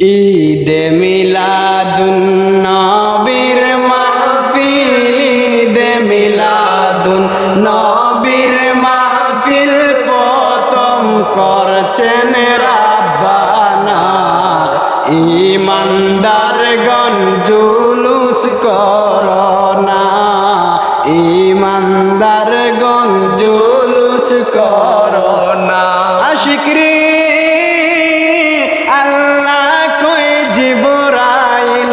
ঈদে মিলাদুন নবীর মাহফিল, ঈদে মিলাদুন নবীর মাহফিল প্রথম করছেন রাব্বানা। ঈমানদারগণ জুলুস করোনা, ঈমানদারগণ জুলুস করোনা। আশিকরি আল্লাহ কই জিবরাইল